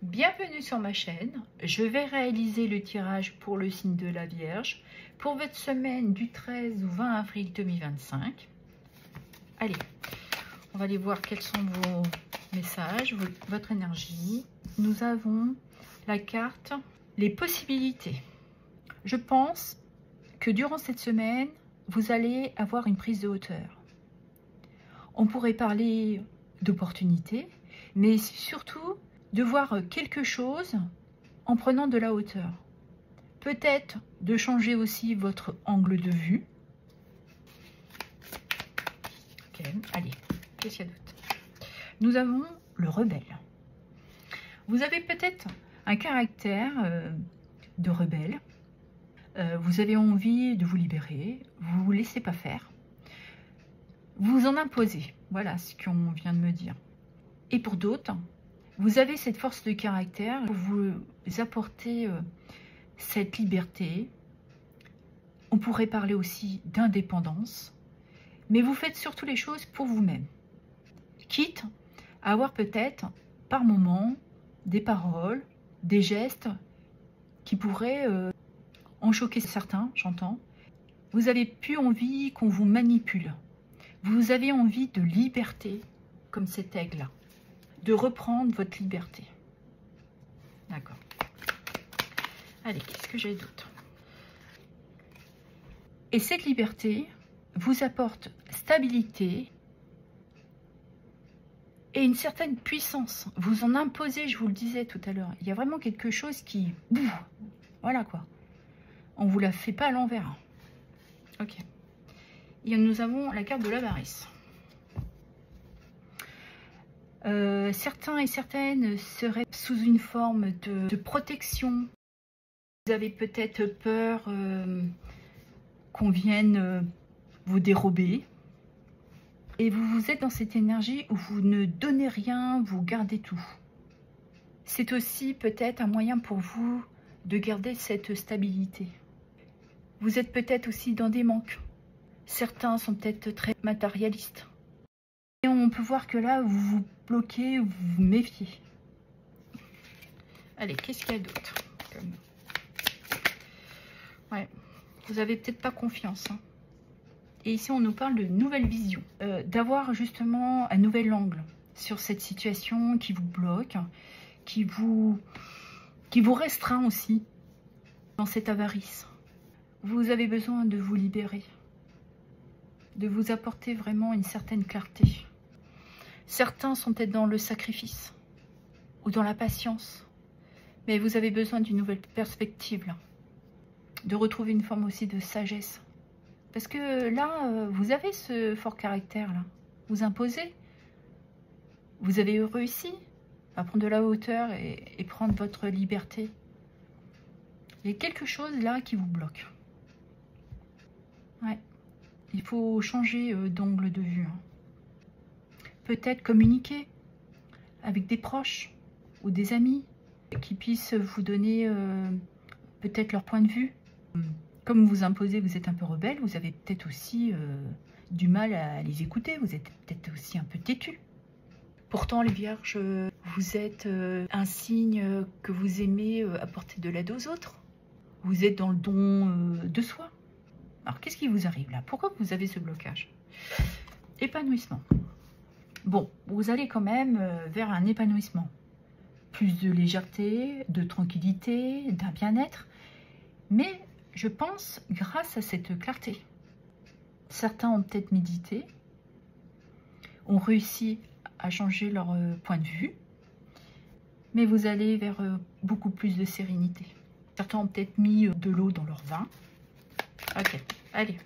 Bienvenue sur ma chaîne. Je vais réaliser le tirage pour le signe de la Vierge pour votre semaine du 13 au 20 avril 2025. Allez, on va aller voir quels sont vos messages, votre énergie. Nous avons la carte les possibilités. Je pense que durant cette semaine, vous allez avoir une prise de hauteur. On pourrait parler d'opportunités, mais surtout de voir quelque chose en prenant de la hauteur. Peut-être de changer aussi votre angle de vue. Ok, allez, qu'est-ce qu'il y a d'autre? Nous avons le rebelle. Vous avez peut-être un caractère de rebelle. Vous avez envie de vous libérer, vous ne vous laissez pas faire. Vous en imposez, voilà ce qu'on vient de me dire. Et pour d'autres, vous avez cette force de caractère pour vous apporter cette liberté. On pourrait parler aussi d'indépendance, mais vous faites surtout les choses pour vous-même. Quitte à avoir peut-être par moments des paroles, des gestes qui pourraient en choquer certains, j'entends. Vous avez plus envie qu'on vous manipule. Vous avez envie de liberté, comme cet aigle-là. De reprendre votre liberté. D'accord. Allez, qu'est-ce que j'ai d'autre? Et cette liberté vous apporte stabilité et une certaine puissance. Vous en imposez, je vous le disais tout à l'heure. Il y a vraiment quelque chose qui... Voilà quoi. On ne vous la fait pas à l'envers. Ok. Et nous avons la carte de l'avarice. Certains et certaines seraient sous une forme de protection. Vous avez peut-être peur qu'on vienne vous dérober. Et vous êtes dans cette énergie où vous ne donnez rien, vous gardez tout. C'est aussi peut-être un moyen pour vous de garder cette stabilité. Vous êtes peut-être aussi dans des manques. Certains sont peut-être très matérialistes. Et on peut voir que là, vous vous bloquez, vous vous méfiez. Allez, qu'est-ce qu'il y a d'autre? Ouais, vous avez peut-être pas confiance. Hein. Et ici, on nous parle de nouvelle vision. D'avoir justement un nouvel angle sur cette situation qui vous bloque, qui vous restreint aussi dans cette avarice. Vous avez besoin de vous libérer, de vous apporter vraiment une certaine clarté. Certains sont peut-être dans le sacrifice ou dans la patience, mais vous avez besoin d'une nouvelle perspective, là. De retrouver une forme aussi de sagesse. Parce que là, vous avez ce fort caractère, là. Vous imposez. Vous avez réussi à prendre de la hauteur et prendre votre liberté. Il y a quelque chose là qui vous bloque. Ouais. Il faut changer d'angle de vue. Hein. Peut-être communiquer avec des proches ou des amis qui puissent vous donner peut-être leur point de vue. Comme vous imposez, vous êtes un peu rebelle, vous avez peut-être aussi du mal à les écouter, vous êtes peut-être aussi un peu têtu. Pourtant, les vierges, vous êtes un signe que vous aimez apporter de l'aide aux autres. Vous êtes dans le don de soi. Alors, qu'est-ce qui vous arrive là? Pourquoi vous avez ce blocage? Épanouissement. Bon, vous allez quand même vers un épanouissement. Plus de légèreté, de tranquillité, d'un bien-être. Mais je pense grâce à cette clarté. Certains ont peut-être médité, ont réussi à changer leur point de vue, mais vous allez vers beaucoup plus de sérénité. Certains ont peut-être mis de l'eau dans leur vin. Ok, allez,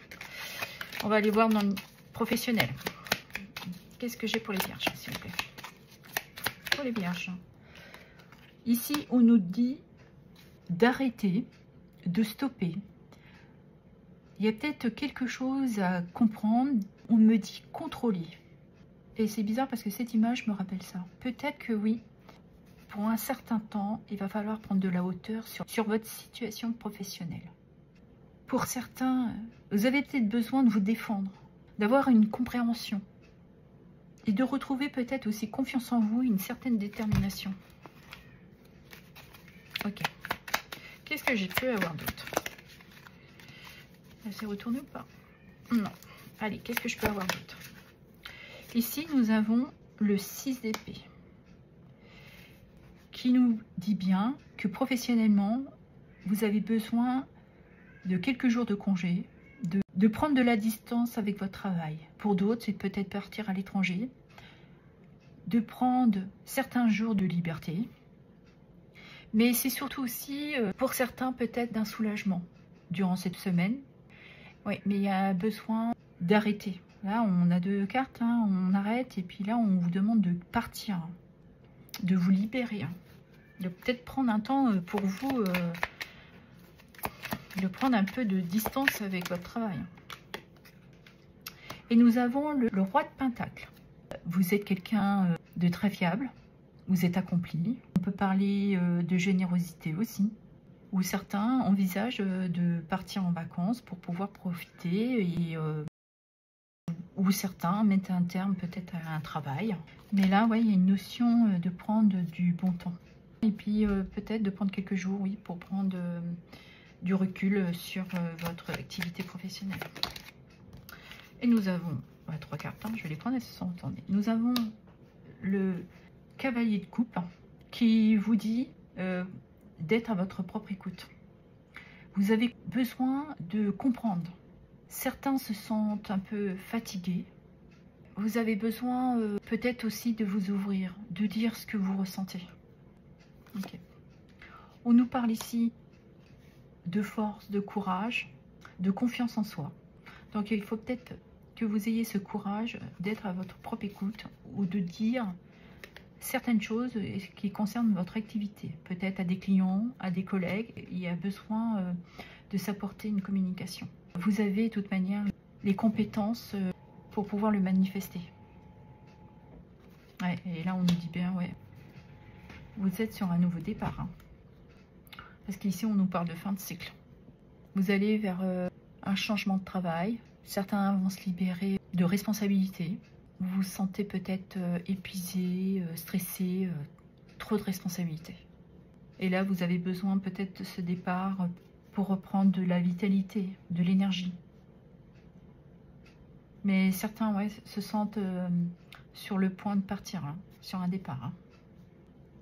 on va aller voir dans le professionnel. Qu'est-ce que j'ai pour les vierges, s'il vous plaît? Pour les vierges. Ici, on nous dit d'arrêter, de stopper. Il y a peut-être quelque chose à comprendre. On me dit contrôler. Et c'est bizarre parce que cette image me rappelle ça. Peut-être que oui, pour un certain temps, il va falloir prendre de la hauteur sur votre situation professionnelle. Pour certains, vous avez peut-être besoin de vous défendre, d'avoir une compréhension et de retrouver peut-être aussi confiance en vous, une certaine détermination. Ok. Qu'est-ce que j'ai pu avoir d'autre? Elle s'est retournée ou pas? Non. Allez, qu'est-ce que je peux avoir d'autre? Ici, nous avons le 6 d'épée qui nous dit bien que professionnellement, vous avez besoin de quelques jours de congé, de prendre de la distance avec votre travail. Pour d'autres, c'est peut-être partir à l'étranger, de prendre certains jours de liberté, mais c'est surtout aussi, pour certains, peut-être d'un soulagement durant cette semaine. Oui, mais il y a besoin d'arrêter. Là, on a 2 cartes, hein, on arrête, et puis là, on vous demande de partir, de vous libérer, de peut-être prendre un temps pour vous, de prendre un peu de distance avec votre travail. Et nous avons le roi de Pentacle. Vous êtes quelqu'un de très fiable, vous êtes accompli. On peut parler de générosité aussi, où certains envisagent de partir en vacances pour pouvoir profiter, et ou certains mettent un terme peut-être à un travail. Mais là, ouais, il y a une notion de prendre du bon temps. Et puis peut-être de prendre quelques jours, oui, pour prendre du recul sur votre activité professionnelle. Et nous avons 3 cartes, hein, je vais les prendre, elles se sont retournées. Nous avons le cavalier de coupe qui vous dit d'être à votre propre écoute. Vous avez besoin de comprendre. Certains se sentent un peu fatigués. Vous avez besoin peut-être aussi de vous ouvrir, de dire ce que vous ressentez. Okay. On nous parle ici de force, de courage, de confiance en soi. Donc il faut peut-être que vous ayez ce courage d'être à votre propre écoute ou de dire certaines choses qui concernent votre activité. Peut-être à des clients, à des collègues, il y a besoin de s'apporter une communication. Vous avez de toute manière les compétences pour pouvoir le manifester. Ouais, et là on nous dit bien, ouais, vous êtes sur un nouveau départ. Hein. Parce qu'ici on nous parle de fin de cycle. Vous allez vers un changement de travail. Certains vont se libérer de responsabilités. Vous vous sentez peut-être épuisé, stressé, trop de responsabilités. Et là, vous avez besoin peut-être de ce départ pour reprendre de la vitalité, de l'énergie. Mais certains, ouais, se sentent sur le point de partir, hein, sur un départ. Hein.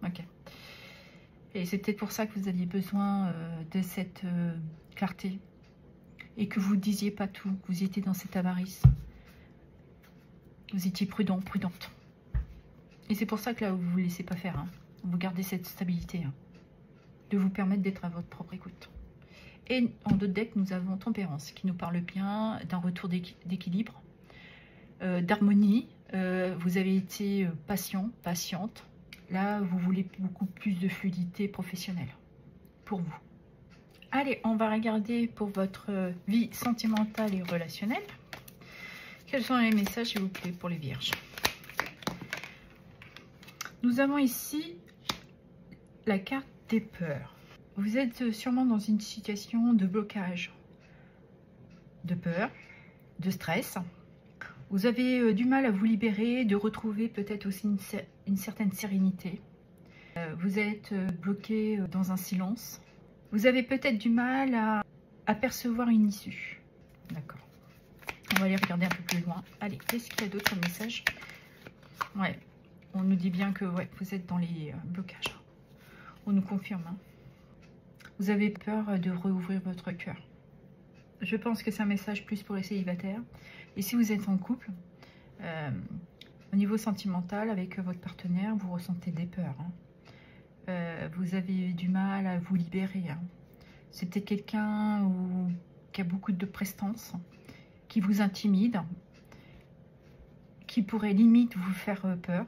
Ok. Et c'est peut-être pour ça que vous aviez besoin de cette clarté. Et que vous ne disiez pas tout, que vous étiez dans cette avarice. Vous étiez prudent, prudente. Et c'est pour ça que là, vous ne vous laissez pas faire. Hein. Vous gardez cette stabilité. Hein, de vous permettre d'être à votre propre écoute. Et en d'autres decks, nous avons Tempérance, qui nous parle bien d'un retour d'équilibre, d'harmonie. Vous avez été patient, patiente. Là, vous voulez beaucoup plus de fluidité professionnelle pour vous. Allez, on va regarder pour votre vie sentimentale et relationnelle. Quels sont les messages, s'il vous plaît, pour les vierges? Nous avons ici la carte des peurs. Vous êtes sûrement dans une situation de blocage, de peur, de stress. Vous avez du mal à vous libérer, de retrouver peut-être aussi une certaine sérénité. Vous êtes bloqué dans un silence. Vous avez peut-être du mal à percevoir une issue. D'accord. On va aller regarder un peu plus loin. Allez, qu'est-ce qu'il y a d'autre comme message? Ouais, on nous dit bien que ouais, vous êtes dans les blocages. On nous confirme. Hein. Vous avez peur de rouvrir votre cœur. Je pense que c'est un message plus pour les célibataires. Et si vous êtes en couple, au niveau sentimental, avec votre partenaire, vous ressentez des peurs. Hein. Vous avez du mal à vous libérer. Hein. C'est peut-être quelqu'un qui a beaucoup de prestance, qui vous intimide, qui pourrait limite vous faire peur.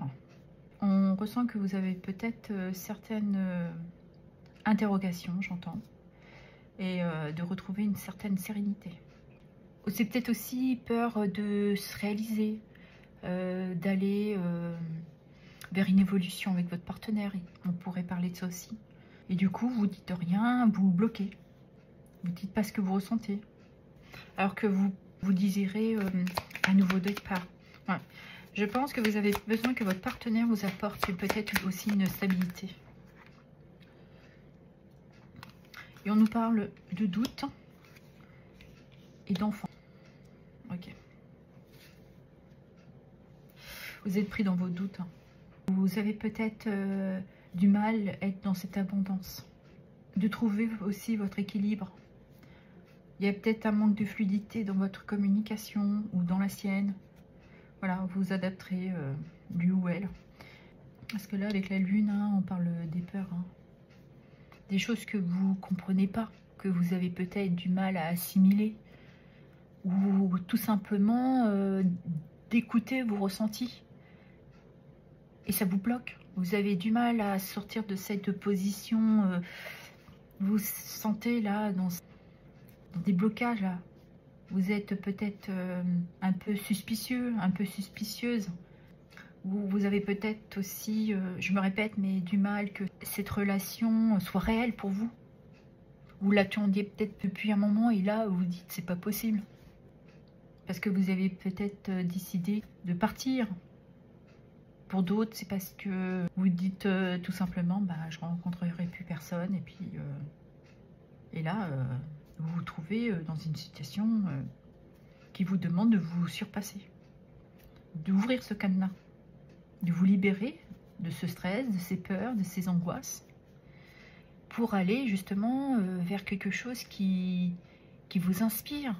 On ressent que vous avez peut-être certaines interrogations, j'entends, et de retrouver une certaine sérénité. C'est peut-être aussi peur de se réaliser, d'aller vers une évolution avec votre partenaire. On pourrait parler de ça aussi. Et du coup, vous dites rien, vous bloquez. Vous dites pas ce que vous ressentez. Alors que vous désirez un nouveau départ. Ouais. Je pense que vous avez besoin que votre partenaire vous apporte peut-être aussi une stabilité. Et on nous parle de doute et d'enfant. Ok. Vous êtes pris dans vos doutes. Vous avez peut-être du mal à être dans cette abondance. De trouver aussi votre équilibre. Il y a peut-être un manque de fluidité dans votre communication ou dans la sienne. Voilà, vous adapterez lui ou elle. Parce que là, avec la lune, hein, on parle des peurs. Hein. Des choses que vous ne comprenez pas, que vous avez peut-être du mal à assimiler. Ou tout simplement d'écouter vos ressentis. Et ça vous bloque. Vous avez du mal à sortir de cette position. Vous sentez là dans des blocages. Là. Vous êtes peut-être un peu suspicieux, un peu suspicieuse. Vous avez peut-être aussi, je me répète, mais du mal que cette relation soit réelle pour vous. Vous l'attendiez peut-être depuis un moment et là, vous vous dites c'est pas possible. Parce que vous avez peut-être décidé de partir. Pour d'autres, c'est parce que vous dites tout simplement, bah, je ne rencontrerai plus personne. Et là, vous vous trouvez dans une situation qui vous demande de vous surpasser. D'ouvrir ce cadenas. De vous libérer de ce stress, de ces peurs, de ces angoisses. Pour aller justement vers quelque chose qui vous inspire.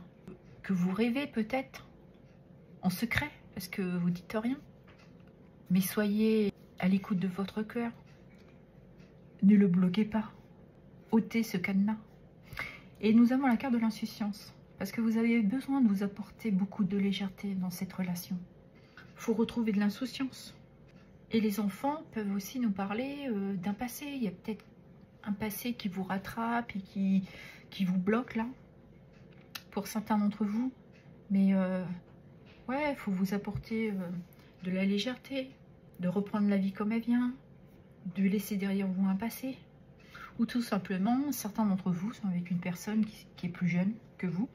Que vous rêvez peut-être en secret, parce que vous dites rien. Mais soyez à l'écoute de votre cœur. Ne le bloquez pas. Ôtez ce cadenas. Et nous avons la carte de l'insouciance, parce que vous avez besoin de vous apporter beaucoup de légèreté dans cette relation. Il faut retrouver de l'insouciance. Et les enfants peuvent aussi nous parler d'un passé. Il y a peut-être un passé qui vous rattrape et qui vous bloque là. Pour certains d'entre vous, mais ouais, il faut vous apporter de la légèreté, de reprendre la vie comme elle vient, de laisser derrière vous un passé, ou tout simplement, certains d'entre vous sont avec une personne qui est plus jeune que vous,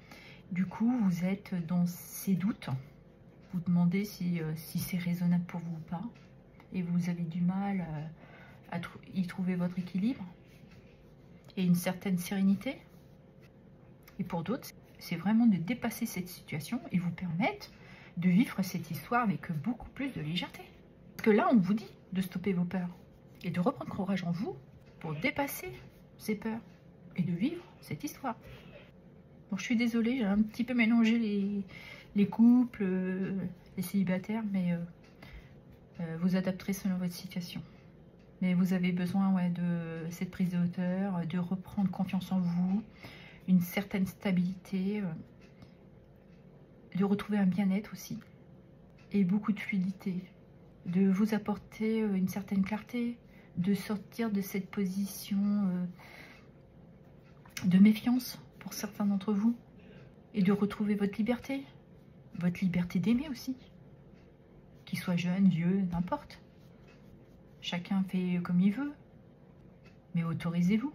du coup, vous êtes dans ces doutes, vous demandez si c'est raisonnable pour vous ou pas, et vous avez du mal à y trouver votre équilibre, et une certaine sérénité, et pour d'autres, c'est vraiment de dépasser cette situation et vous permettre de vivre cette histoire avec beaucoup plus de légèreté. Parce que là, on vous dit de stopper vos peurs et de reprendre courage en vous pour dépasser ces peurs et de vivre cette histoire. Bon, je suis désolée, j'ai un petit peu mélangé les couples, les célibataires, mais vous adapterez selon votre situation. Mais vous avez besoin de cette prise de hauteur, de reprendre confiance en vous, une certaine stabilité, de retrouver un bien-être aussi, et beaucoup de fluidité, de vous apporter une certaine clarté, de sortir de cette position de méfiance pour certains d'entre vous, et de retrouver votre liberté d'aimer aussi, qu'il soit jeune, vieux, n'importe. Chacun fait comme il veut, mais autorisez-vous,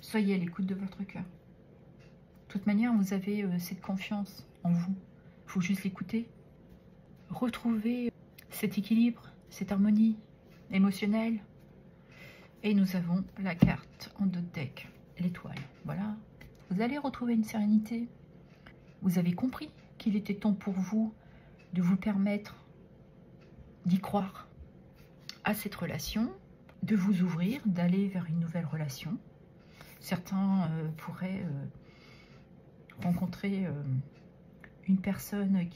soyez à l'écoute de votre cœur. De toute manière, vous avez cette confiance en vous. Il faut juste l'écouter. Retrouver cet équilibre, cette harmonie émotionnelle. Et nous avons la carte en dos de deck, l'étoile. Voilà. Vous allez retrouver une sérénité. Vous avez compris qu'il était temps pour vous de vous permettre d'y croire à cette relation, de vous ouvrir, d'aller vers une nouvelle relation. Certains pourraient rencontrer une personne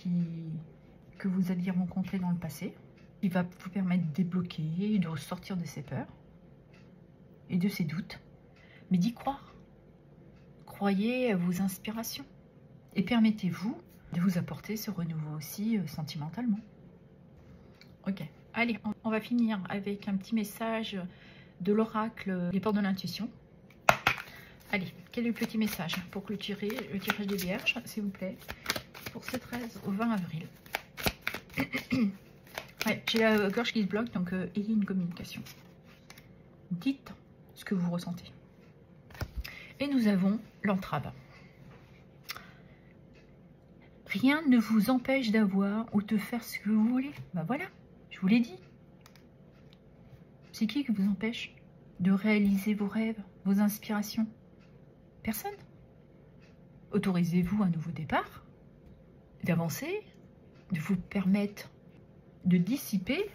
que vous aviez rencontrée dans le passé, qui va vous permettre de débloquer, de sortir de ses peurs et de ses doutes, mais d'y croire. Croyez à vos inspirations et permettez-vous de vous apporter ce renouveau aussi sentimentalement. Ok, allez, on va finir avec un petit message de l'oracle, les portes de l'intuition. Allez, quel est le petit message pour clôturer le tirage des vierges, s'il vous plaît, pour ce 13 au 20 avril. Ouais, j'ai la gorge qui se bloque, donc ayez une communication. Dites ce que vous ressentez. Et nous avons l'entrave. Rien ne vous empêche d'avoir ou de faire ce que vous voulez. Ben voilà, je vous l'ai dit. C'est qui vous empêche de réaliser vos rêves, vos inspirations? Personne. Autorisez-vous un nouveau départ, d'avancer, de vous permettre de dissiper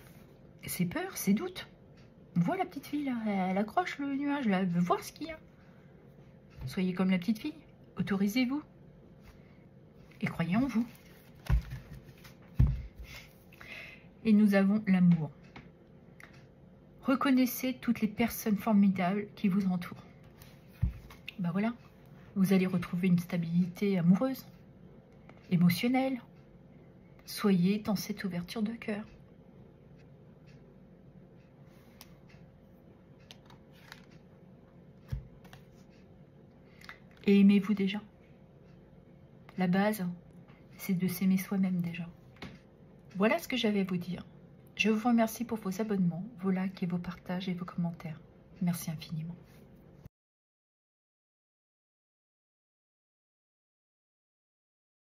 ses peurs, ses doutes. On voit la petite fille là, elle accroche le nuage là, elle veut voir ce qu'il y a. Soyez comme la petite fille, autorisez-vous et croyez en vous. Et nous avons l'amour. Reconnaissez toutes les personnes formidables qui vous entourent. Ben voilà, vous allez retrouver une stabilité amoureuse, émotionnelle. Soyez dans cette ouverture de cœur. Et aimez-vous déjà. La base, c'est de s'aimer soi-même déjà. Voilà ce que j'avais à vous dire. Je vous remercie pour vos abonnements, vos likes et vos partages et vos commentaires. Merci infiniment.